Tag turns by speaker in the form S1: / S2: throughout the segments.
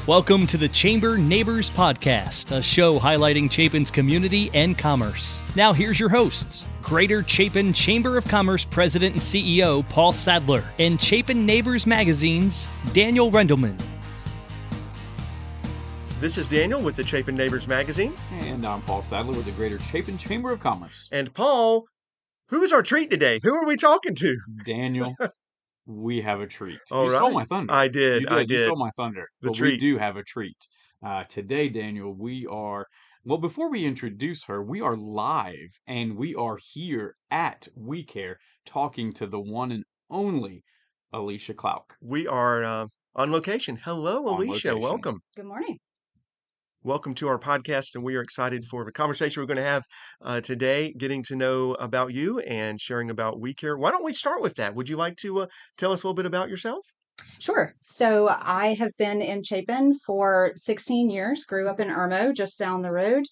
S1: Welcome to the Chamber Neighbors Podcast, a show highlighting Chapin's community and commerce. Now here's your hosts, Greater Chapin Chamber of Commerce President and CEO Paul Sadler, and Chapin Neighbors Magazine's Daniel Rendelman.
S2: This is Daniel with the Chapin Neighbors Magazine.
S3: And I'm Paul Sadler with the Greater Chapin Chamber of Commerce.
S2: And Paul, who is our treat today? Who are we talking to?
S3: Daniel, we have a treat.
S2: All
S3: you
S2: right.
S3: stole my thunder.
S2: I did.
S3: You stole my thunder.
S2: The
S3: but
S2: treat.
S3: We do have a treat. Today, Daniel, before we introduce her, we are live and we are here at We Care talking to the one and only Alecia Klauk.
S2: We are on location. Hello, Alecia. Welcome.
S4: Good morning.
S2: Welcome to our podcast, and we are excited for the conversation we're going to have today, getting to know about you and sharing about We Care. Why don't we start with that? Would you like to tell us a little bit about yourself?
S4: Sure. So I have been in Chapin for 16 years, grew up in Irmo, just down the road.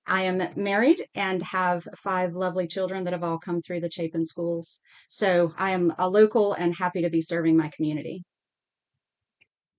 S4: I am married and have 5 lovely children that have all come through the Chapin schools. So I am a local and happy to be serving my community.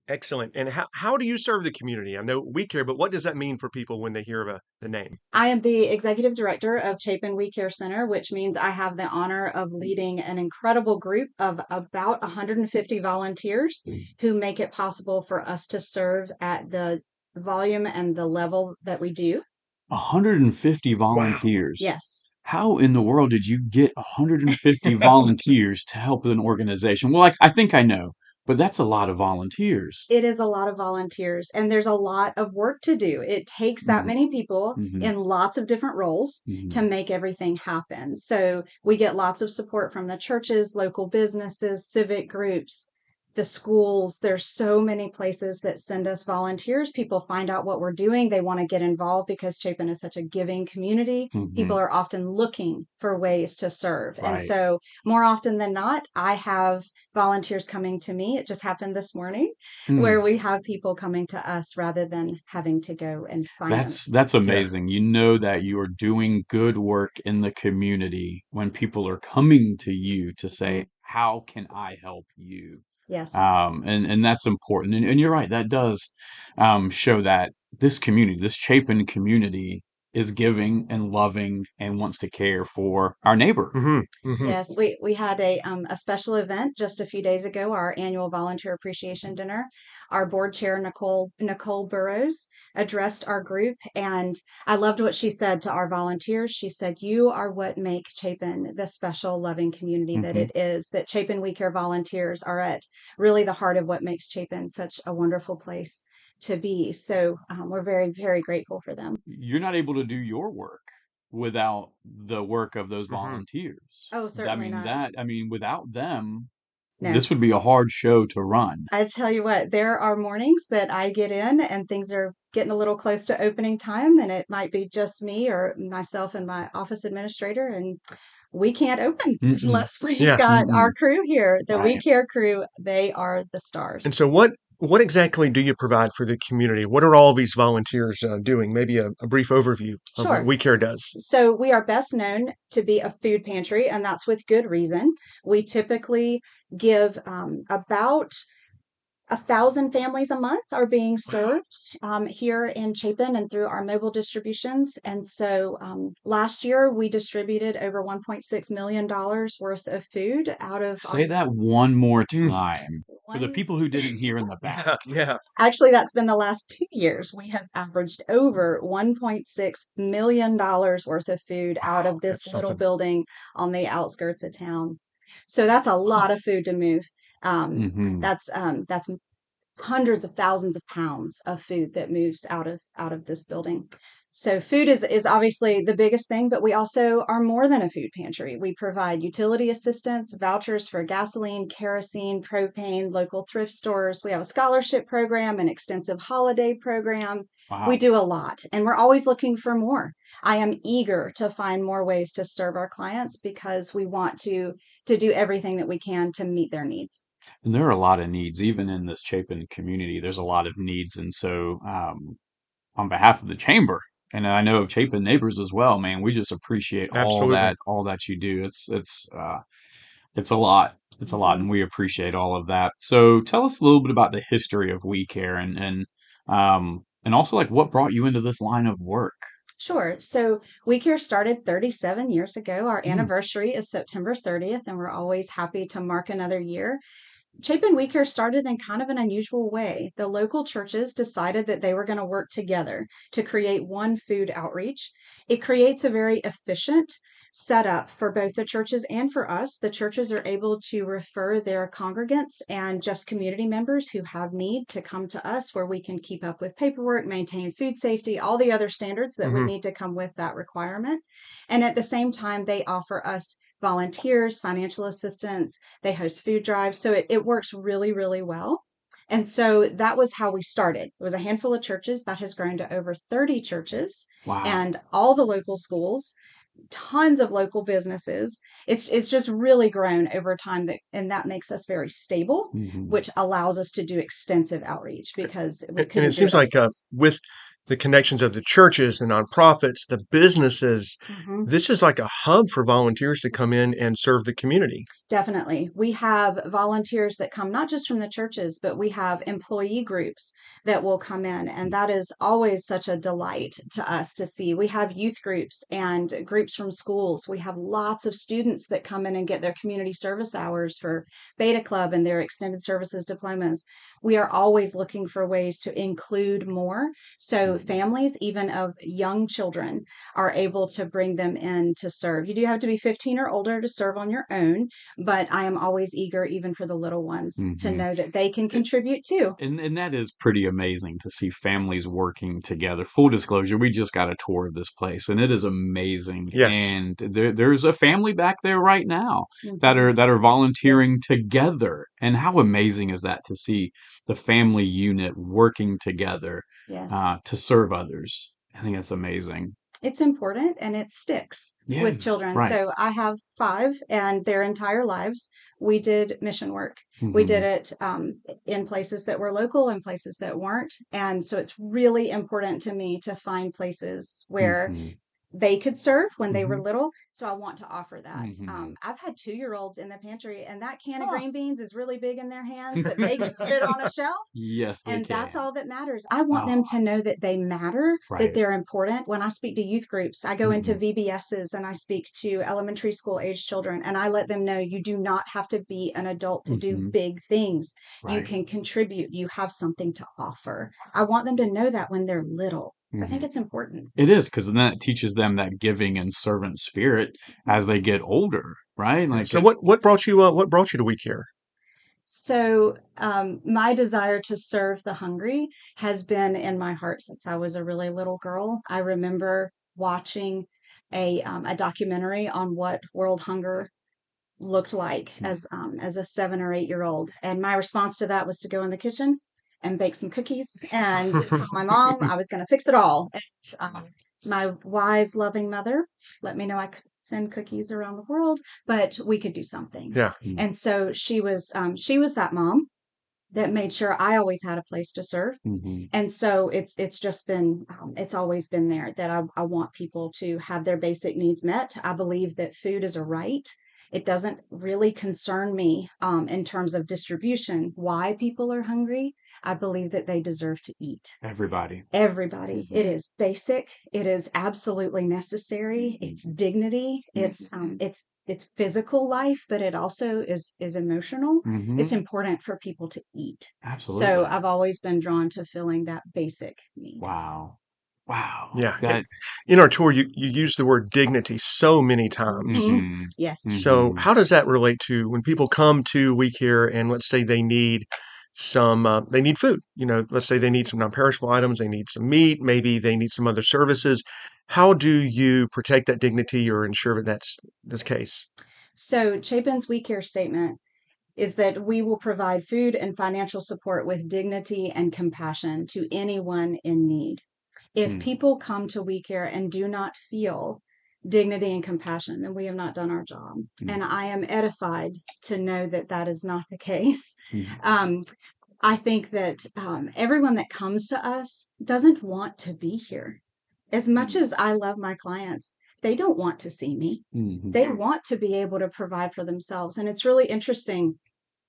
S2: Excellent. And how do you serve the community? I know We Care, but what does that mean for people when they hear of the name?
S4: I am the executive director of Chapin We Care Center, which means I have the honor of leading an incredible group of about 150 volunteers who make it possible for us to serve at the volume and the level that we do.
S3: 150 volunteers.
S4: Wow. Yes.
S3: How in the world did you get 150 volunteers to help an organization? Well, I think I know. But that's a lot of volunteers.
S4: It is a lot of volunteers, and there's a lot of work to do. It takes that many people in lots of different roles to make everything happen. So we get lots of support from the churches, local businesses, civic groups, the schools. There's so many places that send us volunteers. People find out what we're doing. They want to get involved because Chapin is such a giving community. People are often looking for ways to serve.
S3: Right.
S4: And so more often than not, I have volunteers coming to me. It just happened this morning where we have people coming to us rather than having to go and find them.
S3: That's amazing. Yeah. You know that you are doing good work in the community when people are coming to you to say, how can I help you?
S4: Yes.
S3: And that's important. And you're right. That does show that this community, this Chapin community, is giving and loving and wants to care for our neighbor.
S4: Yes, we had a special event just a few days ago, our annual volunteer appreciation dinner. Our board chair, Nicole Burrows, addressed our group, and I loved what she said to our volunteers. She said, "You are what make Chapin the special, loving community that it is, that Chapin We Care volunteers are at really the heart of what makes Chapin such a wonderful place to be." So we're very, very grateful for them.
S3: You're not able to do your work without the work of those volunteers.
S4: Oh, certainly not.
S3: Without them,
S4: no.
S3: This would be a hard show to run.
S4: I tell you what, there are mornings that I get in and things are getting a little close to opening time, and it might be just me or myself and my office administrator, and we can't open unless we've got our crew here. The We Care crew, they are the stars.
S2: And so what exactly do you provide for the community? What are all these volunteers doing? Maybe a brief overview of what We Care does.
S4: So we are best known to be a food pantry, and that's with good reason. We typically give about 1,000 families a month are being served here in Chapin and through our mobile distributions. And so last year we distributed over $1.6 million worth of food out of...
S3: Say that one more time for the people who didn't hear in the back.
S2: Yeah.
S4: Actually, that's been the last 2 years. We have averaged over $1.6 million worth of food out of this little building on the outskirts of town. So that's a lot of food to move. That's hundreds of thousands of pounds of food that moves out of this building. So food is obviously the biggest thing, but we also are more than a food pantry. We provide utility assistance, vouchers for gasoline, kerosene, propane, local thrift stores. We have a scholarship program, an extensive holiday program. Wow. We do a lot, and we're always looking for more. I am eager to find more ways to serve our clients because we want to do everything that we can to meet their needs.
S3: And there are a lot of needs, even in this Chapin community. There's a lot of needs, and so on behalf of the chamber, and I know of Chapin neighbors as well, man, we just appreciate all that you do. It's a lot. It's a lot, and we appreciate all of that. So tell us a little bit about the history of We Care and And also, like, what brought you into this line of work?
S4: Sure. So We Care started 37 years ago. Our
S3: Mm.
S4: anniversary is September 30th, and we're always happy to mark another year. Chapin We Care started in kind of an unusual way. The local churches decided that they were going to work together to create one food outreach. It creates a very efficient setup for both the churches and for us. The churches are able to refer their congregants and just community members who have need to come to us, where we can keep up with paperwork, maintain food safety, all the other standards that we
S2: Hmm.
S4: need to come with that requirement. And at the same time, they offer us volunteers, financial assistance, they host food drives. So it works really, really well. And so that was how we started. It was a handful of churches that has grown to over 30 churches
S3: Wow.
S4: and all the local schools, tons of local businesses. It's just really grown over time, and that makes us very stable,
S3: Hmm.
S4: which allows us to do extensive outreach because we
S2: And it
S4: couldn't do
S2: seems
S4: it
S2: like
S4: otherwise.
S2: with the connections of the churches, the nonprofits, the businesses,
S4: Mhm.
S2: this is like a hub for volunteers to come in and serve the community.
S4: Definitely. We have volunteers that come not just from the churches, but we have employee groups that will come in. And that is always such a delight to us to see. We have youth groups and groups from schools. We have lots of students that come in and get their community service hours for Beta Club and their extended services diplomas. We are always looking for ways to include more. So families, even of young children, are able to bring them in to serve. You do have to be 15 or older to serve on your own, but I am always eager, even for the little ones, to
S3: Hmm.
S4: know that they can contribute too.
S3: And that is pretty amazing to see families working together. Full disclosure, we just got a tour of this place, and it is amazing.
S2: Yes.
S3: And there's a family back there right now
S4: Hmm.
S3: that are volunteering
S4: Yes,
S3: together. And how amazing is that to see the family unit working together
S4: yes.
S3: to serve others? I think that's amazing.
S4: It's important and it sticks
S3: Yeah,
S4: with children.
S3: right.
S4: So I have five, and their entire lives, we did mission work. We did
S3: Hmm.
S4: it in places that were local and places that weren't. And so it's really important to me to find places where
S3: Hmm.
S4: they could serve when they were
S3: Hmm.
S4: little. So I want to offer that.
S3: Hmm.
S4: I've had 2 year olds in the pantry, and that can of
S3: Oh.
S4: green beans is really big in their hands, but they can put it on a shelf.
S3: Yes, they
S4: And that's
S3: can.
S4: all that matters. I want
S3: Oh,
S4: them to know that they matter, that
S3: right.
S4: they're important. When I speak to youth groups, I go into
S3: Hmm.
S4: VBSs and I speak to elementary school age children, and I let them know you do not have to be an adult to do
S3: Hmm.
S4: big things. You
S3: Right.
S4: can contribute, you have something to offer. I want them to know that when they're little. I think
S3: Hmm.
S4: it's important.
S3: It is because then it teaches them that giving and servant spirit as they get older, right?
S2: Yeah.
S3: Like
S2: So
S3: it.
S2: what brought you to We Care?
S4: So, my desire to serve the hungry has been in my heart since I was a really little girl. I remember watching a documentary on what world hunger looked like as a 7 or 8 year old, and my response to that was to go in the kitchen and bake some cookies and tell my mom I was going to fix it all. And my wise, loving mother let me know I could send cookies around the world, but we could do something.
S2: Yeah.
S4: And so she was that mom that made sure I always had a place to serve.
S3: Mm-hmm.
S4: And so it's just been it's always been there that I want people to have their basic needs met. I believe that food is a right. It doesn't really concern me in terms of distribution why people are hungry. I believe that they deserve to eat.
S3: Everybody.
S4: Everybody. It
S3: Hmm.
S4: is basic. It is absolutely necessary. It's dignity. It's physical life, but it also is emotional. It's
S3: Hmm.
S4: important for people to eat. So
S3: Absolutely.
S4: I've always been drawn to filling that basic need.
S3: Wow. Wow.
S2: Yeah. And
S3: That.
S2: in our tour, you used the word dignity so many times.
S4: Hmm.
S3: Hmm.
S4: Yes.
S2: So
S3: Hmm.
S2: how does that relate to when people come to We Care and let's say they need food, let's say they need some non-perishable items, they need some meat, maybe they need some other services. How do you protect that dignity or ensure that that's the case?
S4: So Chapin's We Care statement is that we will provide food and financial support with dignity and compassion to anyone in need. If
S3: Hmm.
S4: people come to We Care and do not feel dignity and compassion, then we have not done our job.
S3: Hmm.
S4: And I am edified to know that that is not the case.
S3: Hmm.
S4: Um, I think that everyone that comes to us doesn't want to be here. As much as I love my clients, they don't want to see me.
S3: Hmm.
S4: They want to be able to provide for themselves. And it's really interesting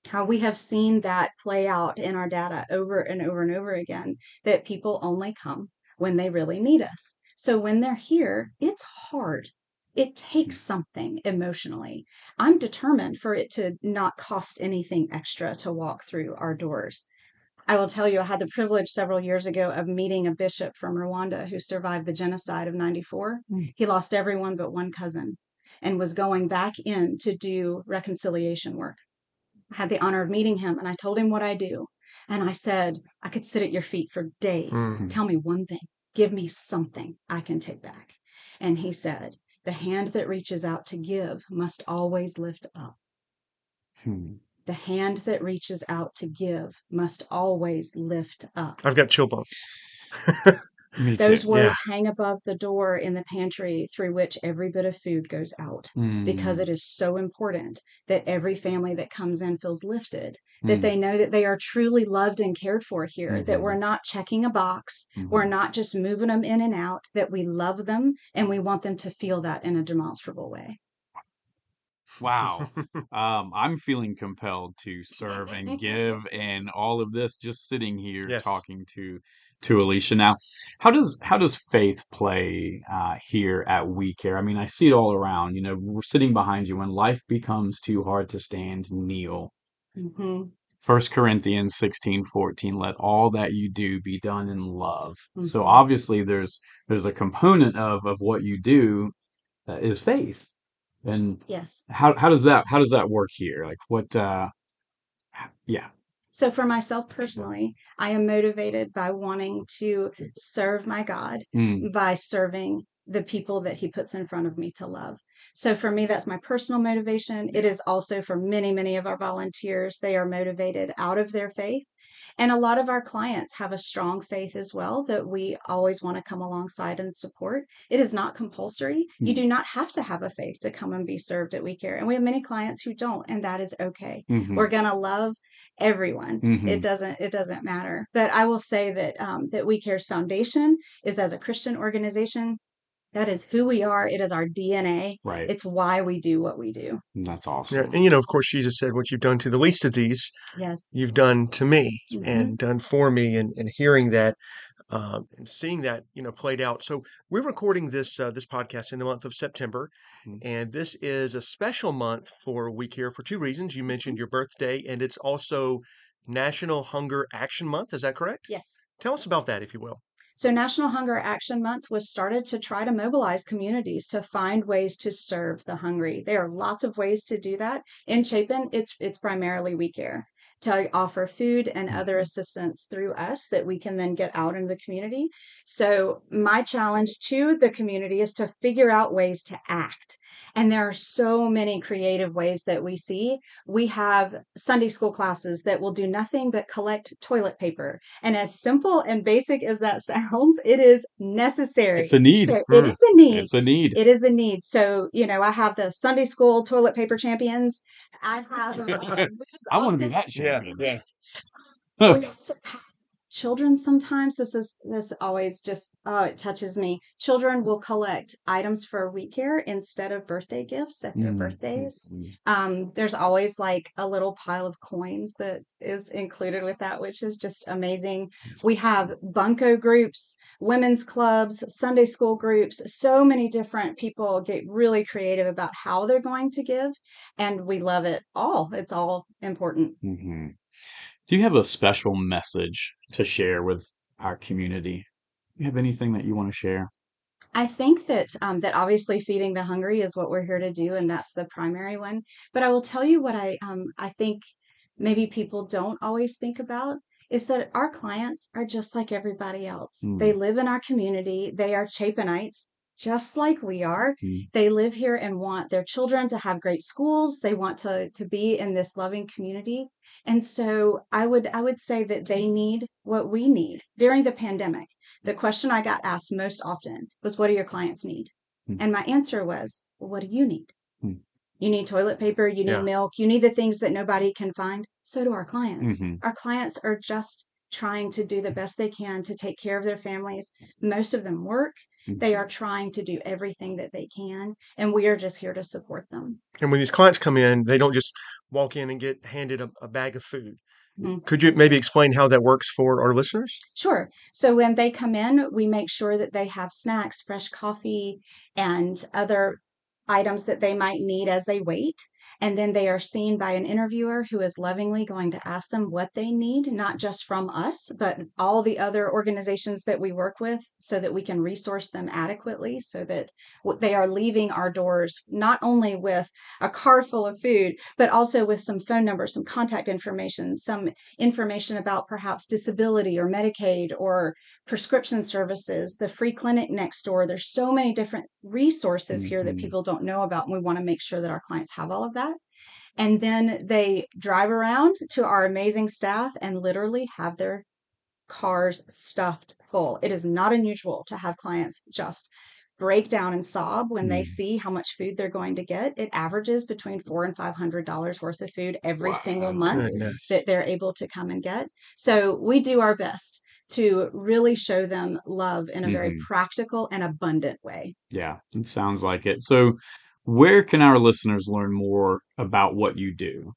S4: how we have seen that play out in our data over and over and over again, that people only come when they really need us. So when they're here, it's hard. It takes something emotionally. I'm determined for it to not cost anything extra to walk through our doors. I will tell you, I had the privilege several years ago of meeting a bishop from Rwanda who survived the genocide of 94. He lost everyone but one cousin and was going back in to do reconciliation work. I had the honor of meeting him, and I told him what I do. And I said, I could sit at your feet for days. Tell me one thing. Give me something I can take back. And he said, the hand that reaches out to give must always lift up. The hand that reaches out to give must always lift up.
S2: I've got chill bumps.
S4: Those words hang above the door in the pantry through which every bit of food goes out, because it is so important that every family that comes in feels lifted, that they know that they are truly loved and cared for here, that we're not checking a box, we're not just moving them in and out, that we love them and we want them to feel that in a demonstrable way.
S3: Wow. I'm feeling compelled to serve and give and all of this just sitting here talking to Alecia. Now, how does faith play here at We Care? I mean, I see it all around. You know, we're sitting behind you. When life becomes too hard to stand, kneel. 1 Corinthians 16:14, let all that you do be done in love. So obviously there's a component of what you do that is faith. And how does that work here? Like what yeah.
S4: So for myself personally, I am motivated by wanting to serve my God by serving the people that he puts in front of me to love. So for me, that's my personal motivation. It is also for many, many of our volunteers. They are motivated out of their faith. And a lot of our clients have a strong faith as well that we always want to come alongside and support. It is not compulsory. You do not have to have a faith to come and be served at We Care. And we have many clients who don't, and that is okay. We're going to love everyone. It doesn't matter. But I will say that that We Care's foundation is as a Christian organization. That is who we are. It is our DNA.
S3: Right.
S4: It's why we do what we do.
S3: That's awesome.
S2: And of course, Jesus said, what you've done to the least of these, you've done to me and done for me. And hearing that and seeing that, played out. So we're recording this podcast in the month of September, and this is a special month for We Care for two reasons. You mentioned your birthday, and it's also National Hunger Action Month. Is that correct?
S4: Yes.
S2: Tell us about that, if you will.
S4: So National Hunger Action Month was started to try to mobilize communities to find ways to serve the hungry. There are lots of ways to do that. In Chapin, it's primarily We Care to offer food and other assistance through us that we can then get out into the community. So my challenge to the community is to figure out ways to act. And there are so many creative ways that we see. We have Sunday school classes that will do nothing but collect toilet paper. And as simple and basic as that sounds, it is necessary.
S3: It's a need.
S4: So it is a need.
S3: It's a need.
S4: It is a need. So, I have the Sunday school toilet paper champions. I have
S3: I want to be that champion.
S2: Yeah.
S4: We also have children sometimes. This always just it touches me. Children will collect items for We Care instead of birthday gifts at their birthdays. There's always like a little pile of coins that is included with that, which is just amazing. We have bunco groups, women's clubs, Sunday school groups. So many different people get really creative about how they're going to give, and we love it all. It's all important.
S3: Do you have a special message to share with our community? Do you have anything that you want to share?
S4: I think that that obviously feeding the hungry is what we're here to do, and that's the primary one. But I will tell you what I think maybe people don't always think about is that our clients are just like everybody else. They live in our community. They are Chapinites, just like we are. They live here and want their children to have great schools. They want to be in this loving community. And so I would say that they need what we need. During the pandemic, the question I got asked most often was, what do your clients need? And my answer was, well, what do you need? You need toilet paper, you need milk, you need the things that nobody can find. So do our clients. Our clients are just trying to do the best they can to take care of their families. Most of them work. They are trying to do everything that they can, and we are just here to support them.
S2: And when these clients come in, they don't just walk in and get handed a bag of food.
S4: Mhm.
S2: Could you maybe explain how that works for our listeners?
S4: Sure. So when they come in, we make sure that they have snacks, fresh coffee, and other items that they might need as they wait. And then they are seen by an interviewer who is lovingly going to ask them what they need, not just from us, but all the other organizations that we work with, so that we can resource them adequately, so that they are leaving our doors not only with a car full of food, but also with some phone numbers, some contact information, some information about perhaps disability or Medicaid or prescription services, the free clinic next door. There's so many different resources here that people don't know about, and we want to make sure that our clients have all of that. And then they drive around to our amazing staff and literally have their cars stuffed full. It is not unusual to have clients just break down and sob when they see how much food they're going to get. It averages between $400 and $500 worth of food every single month that they're able to come and get. So we do our best to really show them love in a very practical and abundant way.
S3: Yeah, it sounds like it. So where can our listeners learn more about what you do?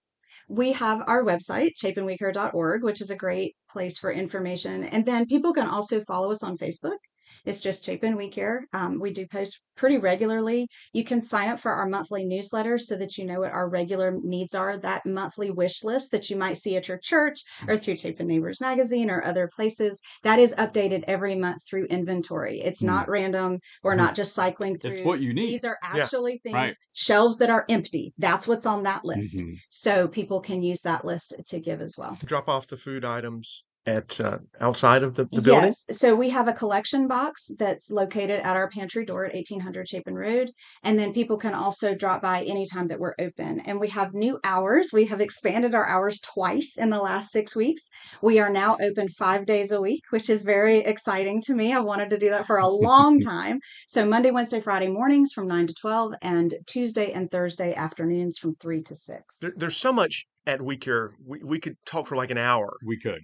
S4: We have our website, chapinwecare.org, which is a great place for information. And then people can also follow us on Facebook. It's just Chapin We Care. We do post pretty regularly. You can sign up for our monthly newsletter so that you know what our regular needs are. That monthly wish list that you might see at your church or through Chapin Neighbors Magazine or other places, that is updated every month through inventory. It's not random. We're not just cycling through.
S3: It's what you need.
S4: These are actually things,
S3: right.
S4: Shelves that are empty. That's what's on that list. So people can use that list to give as well.
S2: Drop off the food items at outside of the building?
S4: Yes. So we have a collection box that's located at our pantry door at 1800 Chapin Road. And then people can also drop by anytime that we're open. And we have new hours. We have expanded our hours twice in the last 6 weeks. We are now open 5 days a week, which is very exciting to me. I wanted to do that for a long time. So Monday, Wednesday, Friday mornings from 9 to 12, and Tuesday and Thursday afternoons from 3 to 6.
S2: There's so much at We Care. We could talk for like an hour.
S3: We could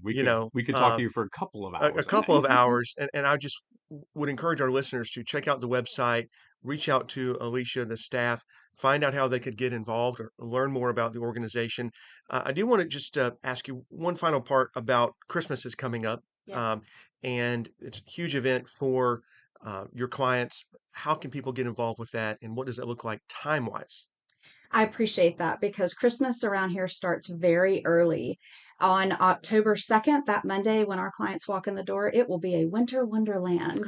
S3: talk to you for a couple of hours.
S2: A couple of hours. And I just would encourage our listeners to check out the website, reach out to Alecia, the staff, find out how they could get involved or learn more about the organization. I do want to just ask you one final part about Christmas is coming up.
S4: Yes.
S2: And it's a huge event for your clients. How can people get involved with that? And what does it look like time-wise?
S4: I appreciate that, because Christmas around here starts very early. On October 2nd, that Monday, when our clients walk in the door, it will be a winter wonderland.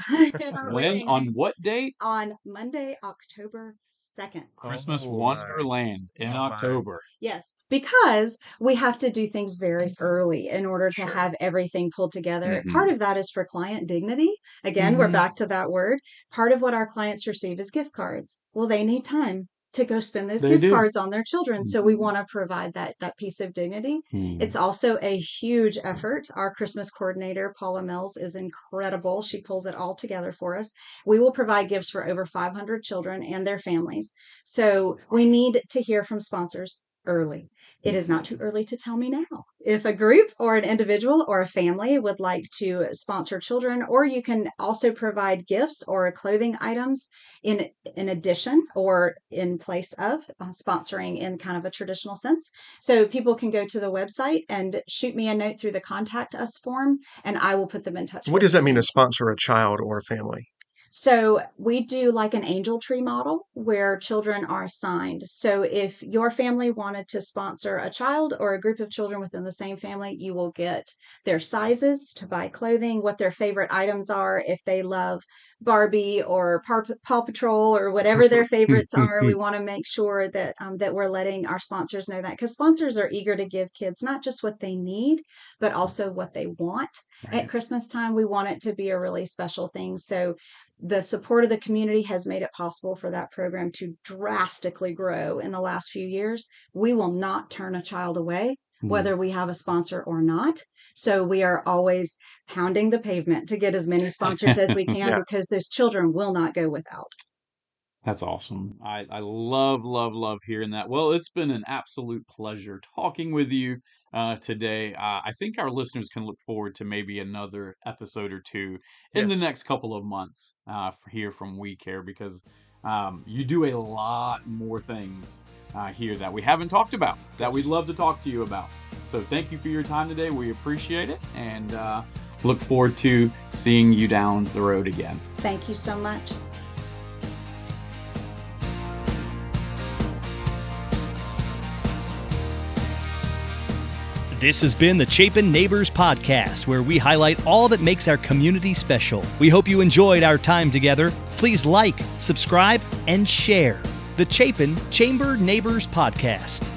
S3: When? On what date?
S4: On Monday, October 2nd.
S3: Christmas Wonderland in October.
S4: Yes, because we have to do things very early in order to have everything pulled together. Part of that is for client dignity. Again, we're back to that word. Part of what our clients receive is gift cards. Well, they need time to go spend those gift cards on their children. So we want to provide that piece of dignity. It's also a huge effort. Our Christmas coordinator, Paula Mills, is incredible. She pulls it all together for us. We will provide gifts for over 500 children and their families. So we need to hear from sponsors early. It is not too early to tell me now. If a group or an individual or a family would like to sponsor children, or you can also provide gifts or clothing items in addition or in place of sponsoring in kind of a traditional sense. So people can go to the website and shoot me a note through the contact us form, and I will put them in touch.
S2: What does that mean to sponsor a child or a family?
S4: So we do like an angel tree model where children are assigned. So if your family wanted to sponsor a child or a group of children within the same family, you will get their sizes to buy clothing, what their favorite items are. If they love Barbie or Paw Patrol or whatever their favorites are, we want to make sure that that we're letting our sponsors know that, because sponsors are eager to give kids not just what they need, but also what they want. At Christmas time, we want it to be a really special thing. So the support of the community has made it possible for that program to drastically grow in the last few years. We will not turn a child away, whether we have a sponsor or not. So we are always pounding the pavement to get as many sponsors as we can, because those children will not go without.
S3: That's awesome. I love, love, love hearing that. Well, it's been an absolute pleasure talking with you today. I think our listeners can look forward to maybe another episode or two in the
S2: Yes.
S3: next couple of months here from We Care, because you do a lot more things here that we haven't talked about that we'd love to talk to you about. So thank you for your time today. We appreciate it, and look forward to seeing you down the road again.
S4: Thank you so much.
S1: This has been the Chapin Neighbors Podcast, where we highlight all that makes our community special. We hope you enjoyed our time together. Please like, subscribe, and share the Chapin Chamber Neighbors Podcast.